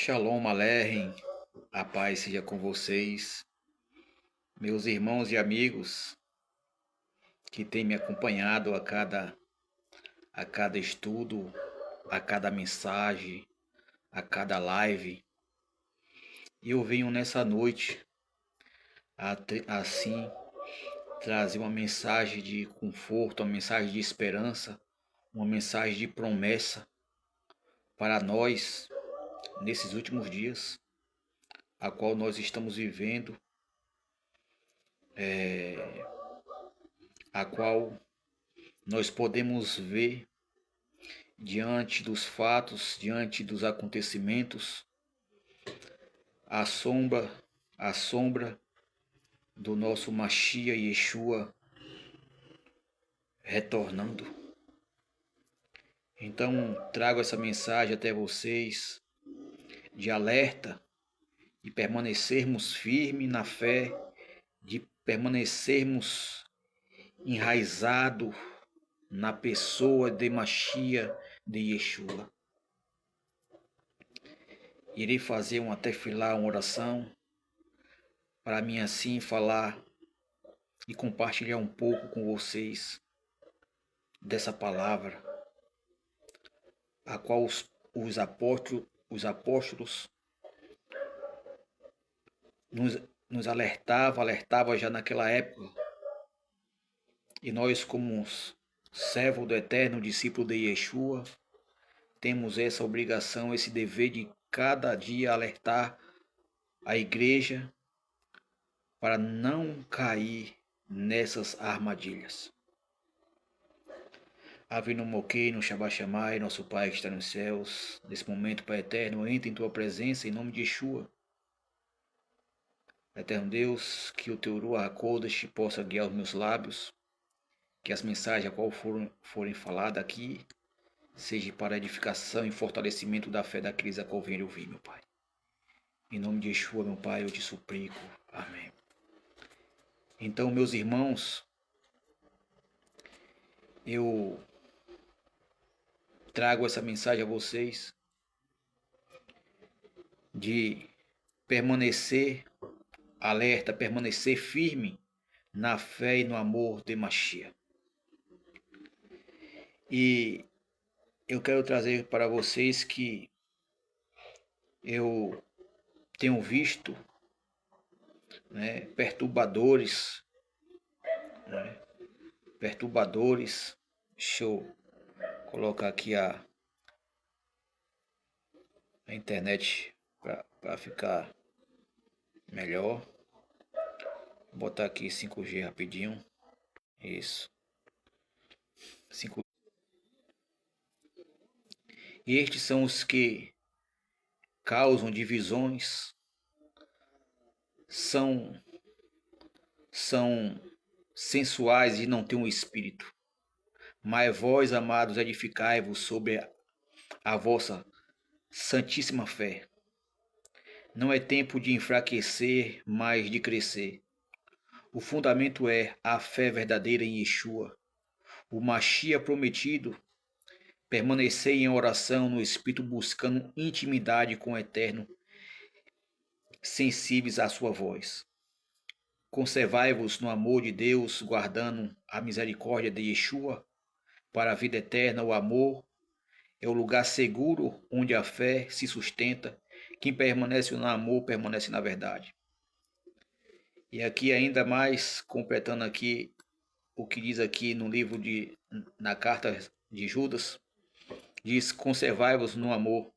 Shalom Aleichem, a paz seja com vocês, meus irmãos e amigos que têm me acompanhado a cada estudo, a cada mensagem, a cada live. E eu venho nessa noite assim trazer uma mensagem de conforto, uma mensagem de esperança, uma mensagem de promessa para nós nesses últimos dias, a qual nós estamos vivendo, a qual nós podemos ver diante dos fatos, diante dos acontecimentos, a sombra do nosso Mashiach Yeshua retornando. Então trago essa mensagem até vocês de alerta, de permanecermos firmes na fé, de permanecermos enraizados na pessoa de Mashiach de Yeshua. Irei fazer uma tefilá, uma oração, para mim assim falar e compartilhar um pouco com vocês dessa palavra, a qual os apóstolos nos alertava já naquela época, e nós como servo do Eterno, discípulo de Yeshua, temos essa obrigação, esse dever de cada dia alertar a igreja para não cair nessas armadilhas. Avinu Moquei, no Shabbat Shammai, nosso Pai que está nos céus, nesse momento, Pai Eterno, entra em Tua presença em nome de Yeshua. Eterno Deus, que o Teu Ruach HaKodesh possa guiar os meus lábios, que as mensagens a qual forem faladas aqui, seja para edificação e fortalecimento da fé daqueles a qual venham ouvir, meu Pai. Em nome de Yeshua, meu Pai, eu te suplico. Amém. Então, meus irmãos, eu trago essa mensagem a vocês de permanecer alerta, permanecer firme na fé e no amor de Mashiach. E eu quero trazer para vocês que eu tenho visto, perturbadores. Deixa eu colocar aqui a internet para ficar melhor. Vou botar aqui 5G rapidinho. Isso. 5. E estes são os que causam divisões, são sensuais e não têm um espírito. Mas vós, amados, edificai-vos sobre a vossa santíssima fé. Não é tempo de enfraquecer, mas de crescer. O fundamento é a fé verdadeira em Yeshua, o Mashiach prometido. Permanecei em oração no Espírito, buscando intimidade com o Eterno, sensíveis à sua voz. Conservai-vos no amor de Deus, guardando a misericórdia de Yeshua para a vida eterna. O amor é o lugar seguro onde a fé se sustenta. Quem permanece no amor permanece na verdade. E aqui ainda mais, completando aqui o que diz aqui no livro na carta de Judas, diz: conservai-vos no amor.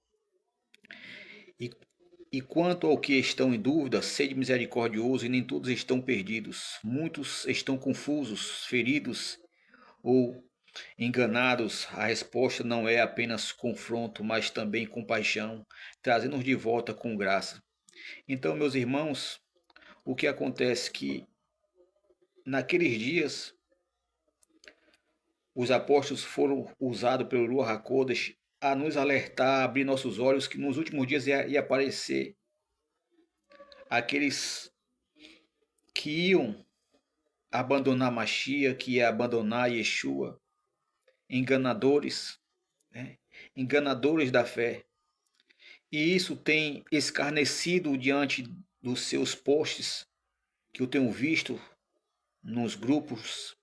E quanto ao que estão em dúvida, sede misericordioso, e nem todos estão perdidos. Muitos estão confusos, feridos ou enganados. A resposta não é apenas confronto, mas também compaixão, trazendo-nos de volta com graça. Então, meus irmãos, o que acontece é que naqueles dias os apóstolos foram usados pelo Ruach HaKodesh a nos alertar, a abrir nossos olhos, que nos últimos dias ia aparecer aqueles que iam abandonar Mashiach, que ia abandonar Yeshua, enganadores, enganadores da fé. e isso tem escarnecido diante dos seus posts que eu tenho visto nos grupos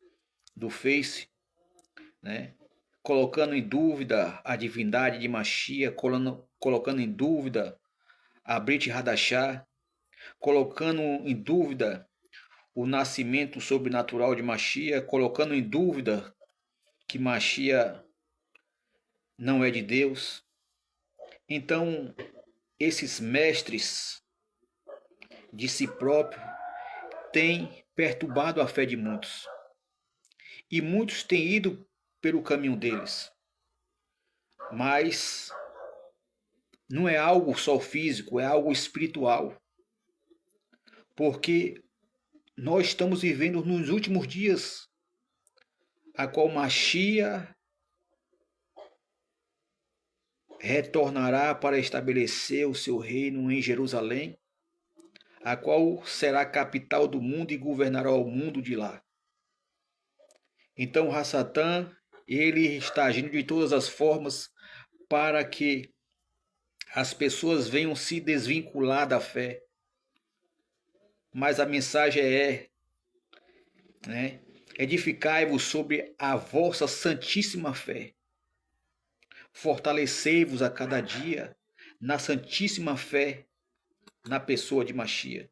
do Face, né? Colocando em dúvida a divindade de Mashiach, colocando em dúvida a Brit Hadashah, colocando em dúvida o nascimento sobrenatural de Mashiach, colocando em dúvida que Mashiach não é de Deus. Então, esses mestres de si próprio têm perturbado a fé de muitos. E muitos têm ido pelo caminho deles. Mas não é algo só físico, é algo espiritual. Porque nós estamos vivendo nos últimos dias, a qual Mashiach retornará para estabelecer o seu reino em Jerusalém, a qual será a capital do mundo e governará o mundo de lá. Então, o Hassatã, ele está agindo de todas as formas para que as pessoas venham se desvincular da fé. Mas a mensagem né, edificai-vos sobre a vossa santíssima fé. Fortalecei-vos a cada dia na santíssima fé na pessoa de Mashiach.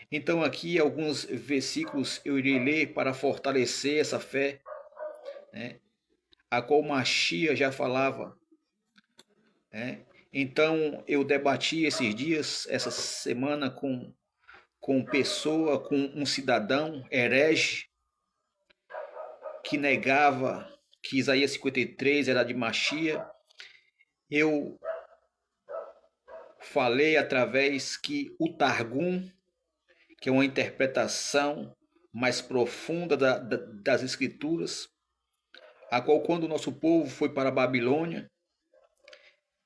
Então aqui alguns versículos eu irei ler para fortalecer essa fé, né, a qual Mashiach já falava, né? Então eu debati esses dias, essa semana com um cidadão herege que negava que Isaías 53 era de Mashiach. Eu falei através que o Targum, que é uma interpretação mais profunda das Escrituras, a qual quando o nosso povo foi para a Babilônia,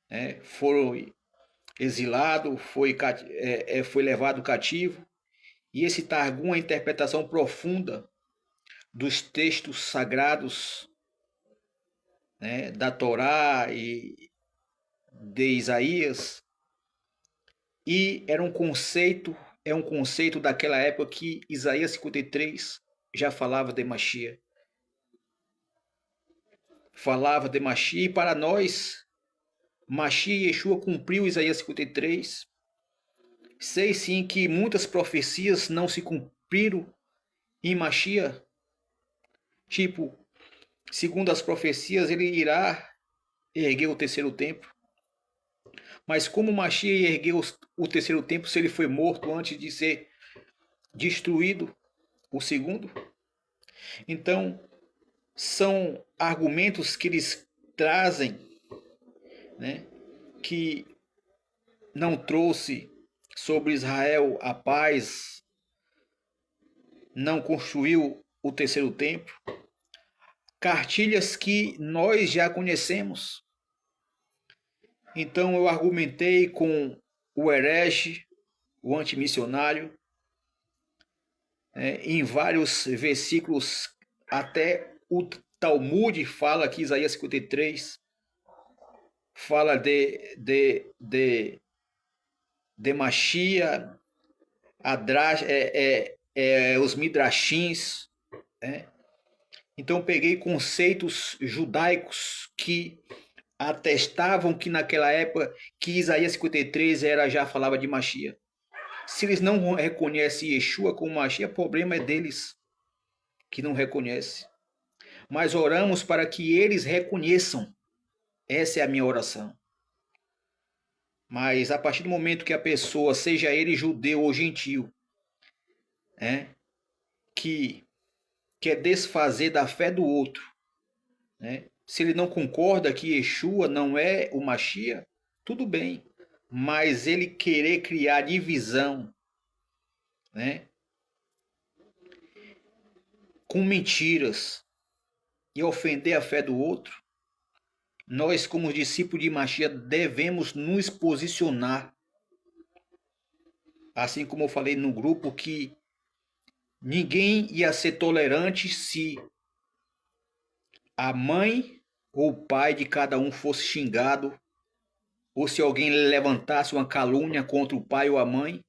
né, foi exilado, foi levado cativo, e esse Targum é a interpretação profunda dos textos sagrados, né, da Torá e de Isaías, e é um conceito daquela época que Isaías 53 já falava de Mashiach. Falava de Mashiach, e para nós, Mashiach e Yeshua cumpriu Isaías 53. Sei sim que muitas profecias não se cumpriram em Mashiach. Tipo, segundo as profecias, ele irá erguer o terceiro templo. Mas como Mashiach ergueu o terceiro templo se ele foi morto antes de ser destruído o segundo? Então, são argumentos que eles trazem, né, que não trouxe sobre Israel a paz, não construiu o terceiro templo. Cartilhas que nós já conhecemos. Então eu argumentei com o herege, o antimissionário, em vários versículos, até o Talmud fala que Isaías 53 fala de Mashiach, os Midrashins, né? Então peguei conceitos judaicos que atestavam que naquela época que Isaías 53 já falava de Mashiach. Se eles não reconhecem Yeshua como Mashiach, o problema é deles que não reconhecem. Mas oramos para que eles reconheçam. Essa é a minha oração. Mas a partir do momento que a pessoa, seja ele judeu ou gentil, né, que quer desfazer da fé do outro, né, se ele não concorda que Yeshua não é o Mashiach, tudo bem. Mas ele querer criar divisão, né, com mentiras e ofender a fé do outro, nós, como discípulos de Mashiach, devemos nos posicionar. Assim como eu falei no grupo que ninguém ia ser tolerante se a mãe ou o pai de cada um fosse xingado ou se alguém levantasse uma calúnia contra o pai ou a mãe,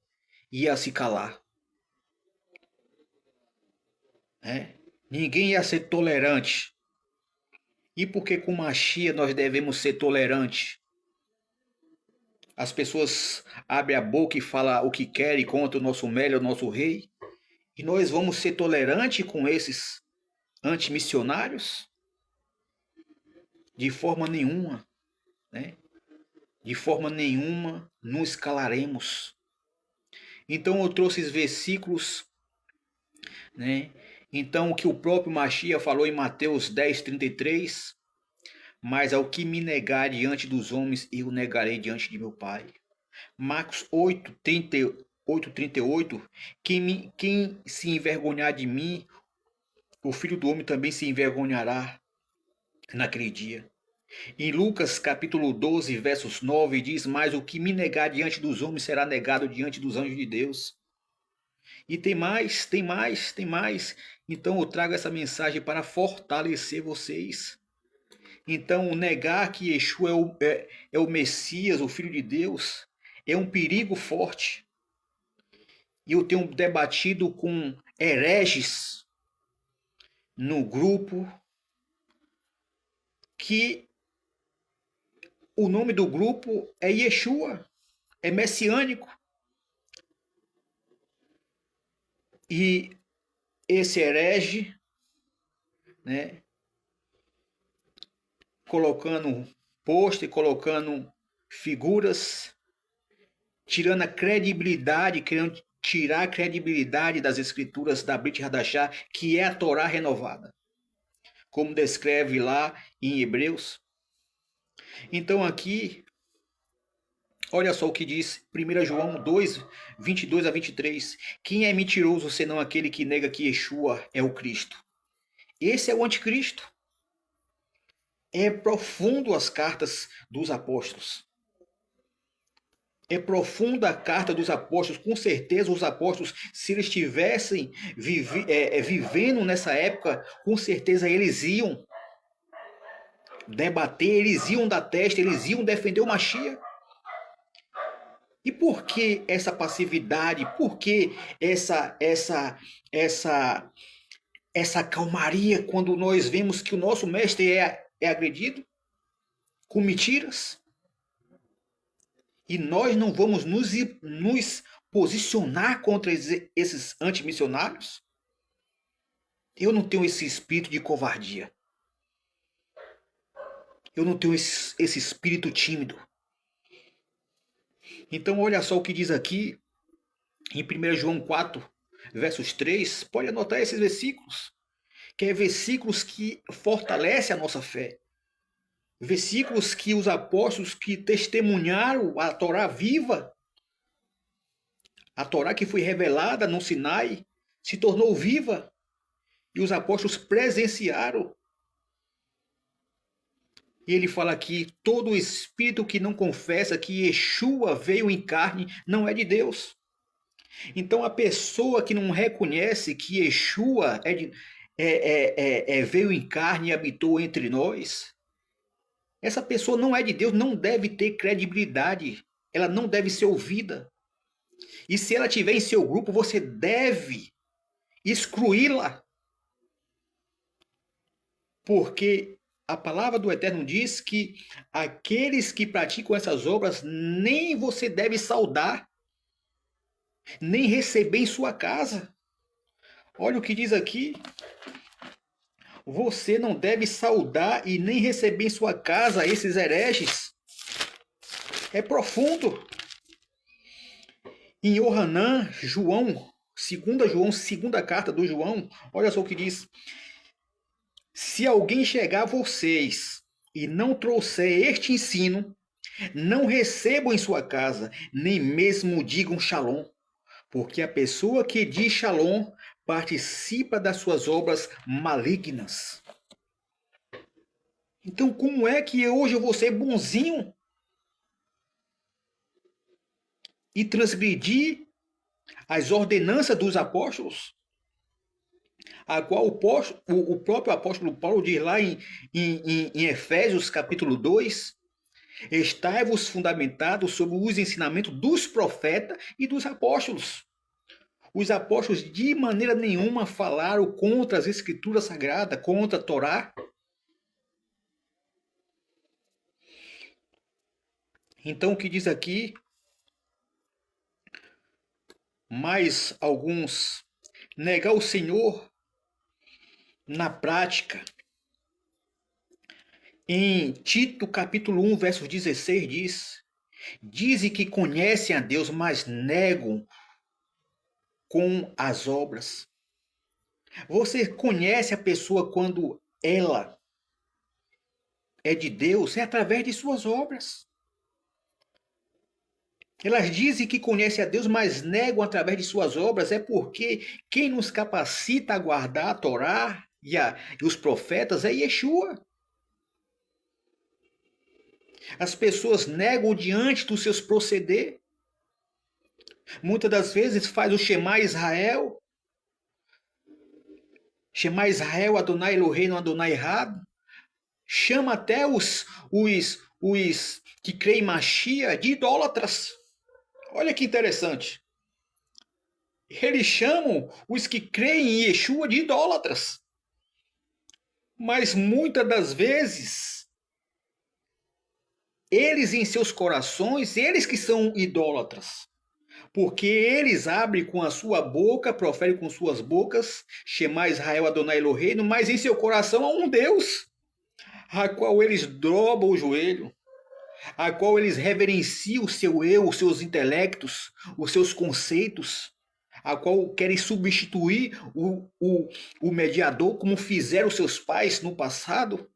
ia se calar. Né? Ninguém ia ser tolerante. E por que com Machia nós devemos ser tolerantes? As pessoas abrem a boca e falam o que querem contra o nosso Mélio, o nosso rei. E nós vamos ser tolerantes com esses antimissionários? De forma nenhuma, né? De forma nenhuma nos calaremos. Então eu trouxe esses versículos, né? Então o que o próprio Machia falou em Mateus 10:33, mas ao que me negar diante dos homens, eu negarei diante de meu Pai. Marcos 8:38, quem se envergonhar de mim, o Filho do Homem também se envergonhará naquele dia. Em Lucas capítulo 12, versos 9, diz, mas o que me negar diante dos homens será negado diante dos anjos de Deus. E tem mais, tem mais, tem mais. Então eu trago essa mensagem para fortalecer vocês. Então negar que Yeshua é o Messias, o Filho de Deus, é um perigo forte. E eu tenho debatido com hereges no grupo que o nome do grupo é Yeshua, é messiânico. E esse herege, né, colocando pôster, colocando figuras, tirando a credibilidade, querendo tirar a credibilidade das escrituras da Brit Hadashah, que é a Torá renovada, como descreve lá em Hebreus. Então aqui, olha só o que diz 1 João 2, 22 a 23. Quem é mentiroso senão aquele que nega que Yeshua é o Cristo? Esse é o anticristo. É profundo as cartas dos apóstolos. É profunda a carta dos apóstolos. Com certeza os apóstolos, se eles estivessem vivendo nessa época, com certeza eles iam debater, eles iam dar testa, eles iam defender o Mashiach. E por que essa passividade? Por que essa calmaria quando nós vemos que o nosso mestre é agredido com mentiras? E nós não vamos nos posicionar contra esses antimissionários? Eu não tenho esse espírito de covardia. Eu não tenho esse espírito tímido. Então olha só o que diz aqui em 1 João 4, versos 3. Pode anotar esses versículos, que é versículos que fortalecem a nossa fé. Versículos que os apóstolos que testemunharam a Torá viva, a Torá que foi revelada no Sinai, se tornou viva. E os apóstolos presenciaram. E ele fala aqui, todo espírito que não confessa que Yeshua veio em carne não é de Deus. Então a pessoa que não reconhece que Yeshua veio em carne e habitou entre nós, essa pessoa não é de Deus, não deve ter credibilidade, ela não deve ser ouvida. E se ela estiver em seu grupo, você deve excluí-la. Porque a palavra do Eterno diz que aqueles que praticam essas obras, nem você deve saudar, nem receber em sua casa. Olha o que diz aqui. Você não deve saudar e nem receber em sua casa esses hereges. É profundo. Em Yohanan, João, segunda carta do João, olha só o que diz. Se alguém chegar a vocês e não trouxer este ensino, não recebam em sua casa, nem mesmo digam shalom, porque a pessoa que diz shalom participa das suas obras malignas. Então, como é que hoje eu vou ser bonzinho e transgredir as ordenanças dos apóstolos? A qual o próprio apóstolo Paulo diz lá em Efésios capítulo 2, Estai-vos fundamentados sobre os ensinamentos dos profetas e dos apóstolos. Os apóstolos de maneira nenhuma falaram contra as escrituras sagradas, contra a Torá. Então o que diz aqui? Mais alguns negar o Senhor na prática. Em Tito capítulo 1, verso 16 diz: dizem que conhecem a Deus, mas negam com as obras. Você conhece a pessoa quando ela é de Deus? É através de suas obras. Elas dizem que conhecem a Deus, mas negam através de suas obras. É porque quem nos capacita a guardar a Torá e os profetas é Yeshua. As pessoas negam diante dos seus proceder. Muitas das vezes faz o Shema Israel. Shema Israel, Adonai Eloheinu, Adonai Echad. Chama até os que creem em Machia de idólatras. Olha que interessante. Eles chamam os que creem em Yeshua de idólatras. Mas muitas das vezes, eles em seus corações, eles que são idólatras. Porque eles abrem com a sua boca, proferem com suas bocas, Shema Israel Adonai Eloheinu, mas em seu coração há um Deus, a qual eles dobram o joelho, a qual eles reverenciam o seu eu, os seus intelectos, os seus conceitos, a qual querem substituir o mediador, como fizeram seus pais no passado,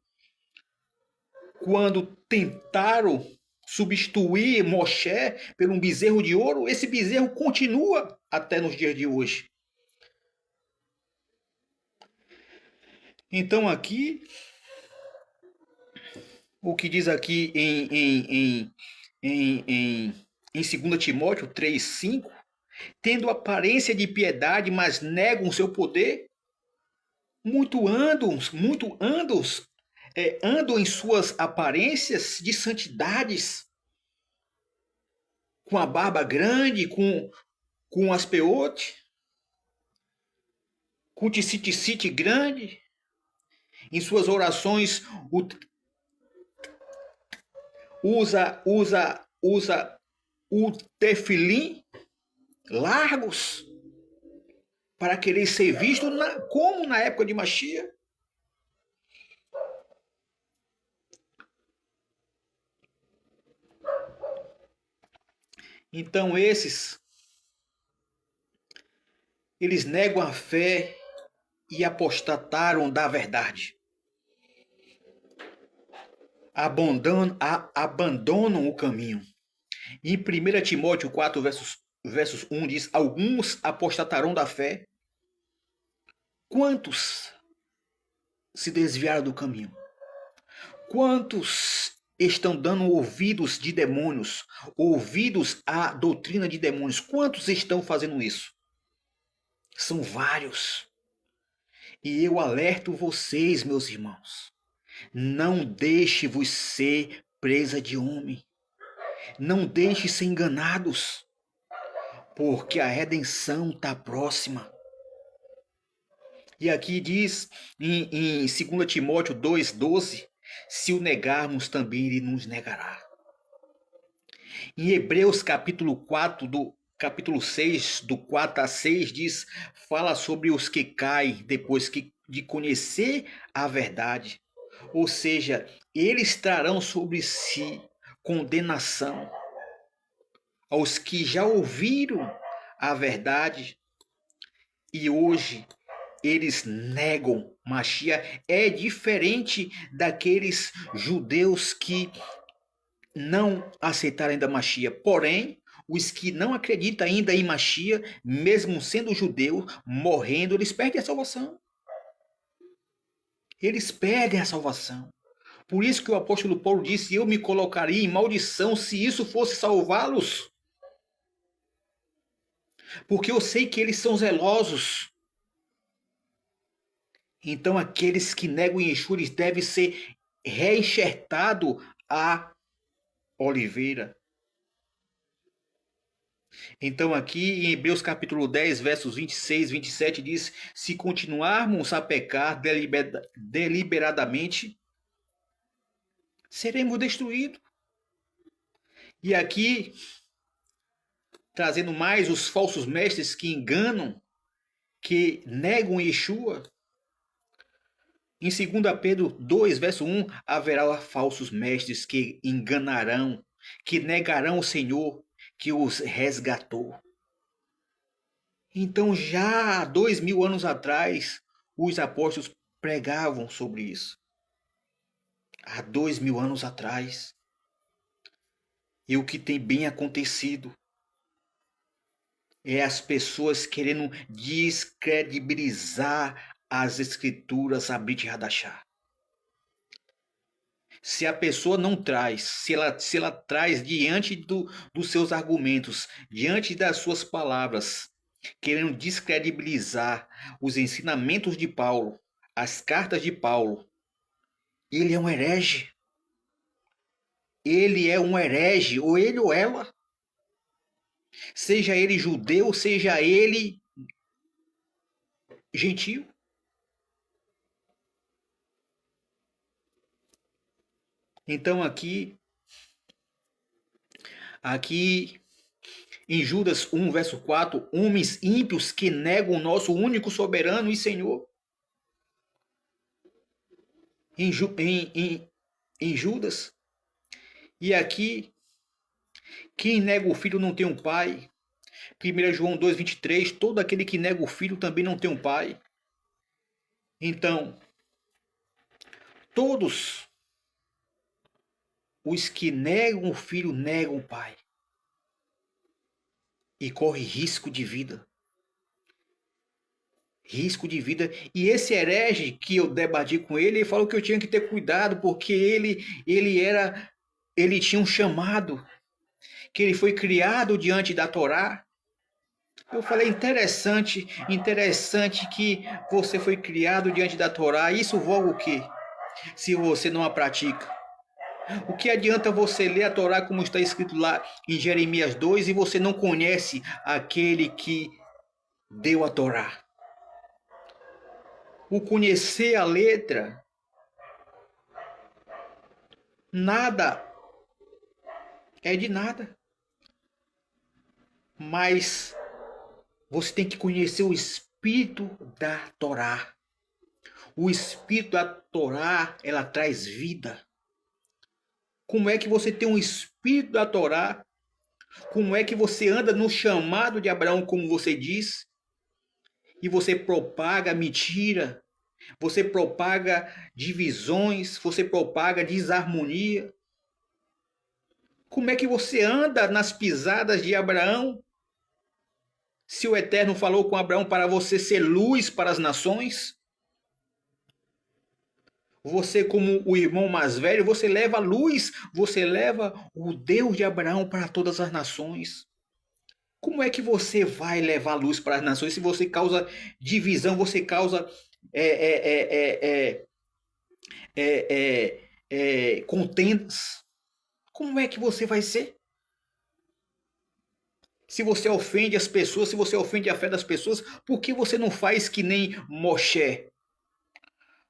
quando tentaram substituir Moshe por um bezerro de ouro. Esse bezerro continua até nos dias de hoje. Então aqui, o que diz aqui em 2 Timóteo 3,5, tendo aparência de piedade, mas negam o seu poder, andam em suas aparências de santidades, com a barba grande, com as peote, com o ticite grande, em suas orações usa o tefilim largos para querer ser visto como na época de Machia. Então eles negam a fé e apostataram da verdade. Abandonam o caminho. Em 1 Timóteo 4, versos 1 diz: alguns apostatarão da fé. Quantos se desviaram do caminho? Quantos estão dando ouvidos de demônios, ouvidos à doutrina de demônios? Quantos estão fazendo isso? São vários. E eu alerto vocês, meus irmãos, não deixe-vos ser presa de homem. Não deixe ser enganados, porque a redenção está próxima. E aqui diz em 2 Timóteo 2,12, se o negarmos, também ele nos negará. Em Hebreus capítulo 4, capítulo 6, do 4 a 6, diz, fala sobre os que caem depois de conhecer a verdade. Ou seja, eles trarão sobre si condenação aos que já ouviram a verdade e hoje eles negam. Machia é diferente daqueles judeus que não aceitaram ainda Machia. Porém, os que não acreditam ainda em Machia, mesmo sendo judeus, morrendo, eles perdem a salvação. Eles perdem a salvação. Por isso que o apóstolo Paulo disse, eu me colocaria em maldição se isso fosse salvá-los. Porque eu sei que eles são zelosos. Então aqueles que negam Yeshua, eles devem ser reenxertados a oliveira. Então aqui em Hebreus capítulo 10, versos 26, 27 diz: se continuarmos a pecar deliberadamente, seremos destruídos. E aqui, trazendo mais os falsos mestres que enganam, que negam Yeshua, em 2 Pedro 2, verso 1, haverá falsos mestres que enganarão, que negarão o Senhor, que os resgatou. Então, já há 2000 anos atrás, os apóstolos pregavam sobre isso. Há 2000 anos atrás. E o que tem bem acontecido é as pessoas querendo descredibilizar as escrituras a Brit Hadashah. Se a pessoa não traz, se ela traz diante dos seus argumentos, diante das suas palavras, querendo descredibilizar os ensinamentos de Paulo, as cartas de Paulo, ele é um herege. Ele é um herege, ou ele ou ela. Seja ele judeu, seja ele gentio. Então aqui em Judas 1, verso 4, homens ímpios que negam o nosso único soberano e Senhor. Em Judas. E aqui, quem nega o filho não tem um pai. 1 João 2, 23, todo aquele que nega o filho também não tem um pai. Então, todos os que negam o filho negam o pai. E corre risco de vida. Risco de vida. E esse herege que eu debati com ele, ele falou que eu tinha que ter cuidado, porque ele tinha um chamado, que ele foi criado diante da Torá. Eu falei, interessante que você foi criado diante da Torá. Isso voga o quê? Se você não a pratica. O que adianta você ler a Torá como está escrito lá em Jeremias 2 e você não conhece aquele que deu a Torá? O conhecer a letra, nada é de nada. Mas você tem que conhecer o espírito da Torá. O espírito da Torá, ela traz vida. Como é que você tem um espírito da Torá? Como é que você anda no chamado de Abraão, como você diz? E você propaga mentira, você propaga divisões, você propaga desarmonia. Como é que você anda nas pisadas de Abraão? Se o Eterno falou com Abraão para você ser luz para as nações, você como o irmão mais velho, você leva a luz, você leva o Deus de Abraão para todas as nações. Como é que você vai levar a luz para as nações se você causa divisão, você causa contendas? Como é que você vai ser? Se você ofende as pessoas, se você ofende a fé das pessoas, por que você não faz que nem Moshe?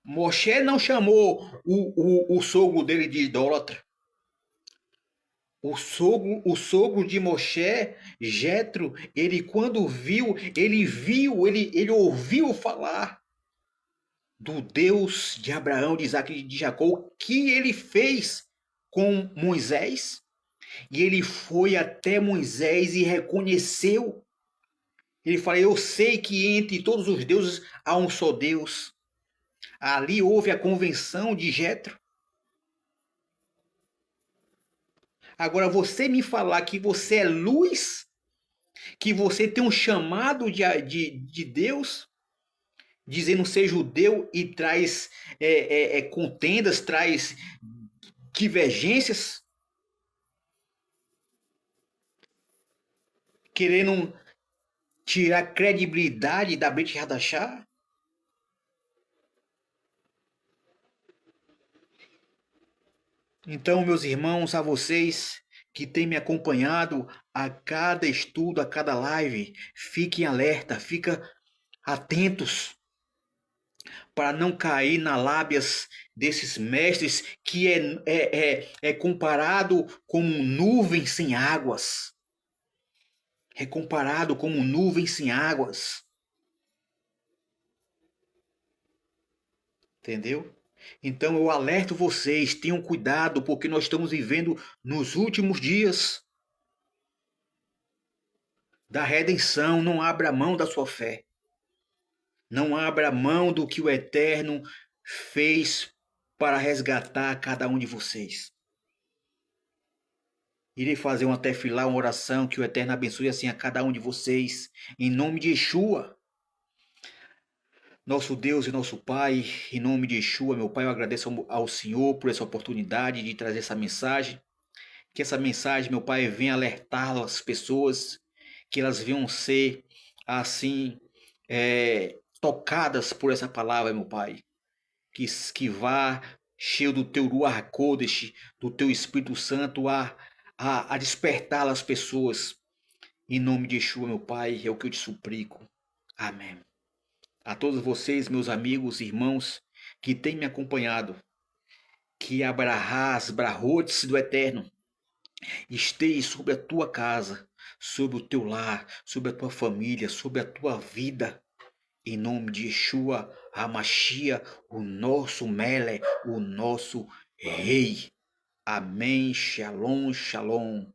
Moshe não chamou o sogro dele de idólatra. O sogro de Moshe, Jetro, ele quando viu, ele ouviu falar do Deus de Abraão, de Isaac e de Jacó, o que ele fez com Moisés. E ele foi até Moisés e reconheceu. Ele falou, eu sei que entre todos os deuses há um só Deus. Ali houve a convenção de Jetro. Agora, você me falar que você é luz, que você tem um chamado de Deus, dizendo ser judeu e traz contendas, traz divergências, querendo tirar credibilidade da Brit Hadashah. Então, meus irmãos, a vocês que têm me acompanhado a cada estudo, a cada live, fiquem alerta, fiquem atentos para não cair nas lábias desses mestres que é comparado como nuvem sem águas. É comparado como nuvem sem águas. Entendeu? Então eu alerto vocês, tenham cuidado, porque nós estamos vivendo nos últimos dias da redenção. Não abra mão da sua fé. Não abra mão do que o Eterno fez para resgatar cada um de vocês. Irei fazer uma tefilá, uma oração, que o Eterno abençoe assim a cada um de vocês, em nome de Yeshua. Nosso Deus e nosso Pai, em nome de Yeshua, meu Pai, eu agradeço ao Senhor por essa oportunidade de trazer essa mensagem. Que essa mensagem, meu Pai, venha alertar as pessoas, que elas venham ser, assim, tocadas por essa palavra, meu Pai. Que vá cheio do teu Ruach HaKodesh, do teu Espírito Santo, a despertar as pessoas. Em nome de Yeshua, meu Pai, é o que eu te suplico. Amém. A todos vocês, meus amigos, irmãos, que têm me acompanhado, que Abrahás, Brahotes do Eterno, esteja sobre a tua casa, sobre o teu lar, sobre a tua família, sobre a tua vida. Em nome de Yeshua, Hamashia, o nosso Mele, o nosso Rei. Amém. Shalom, shalom.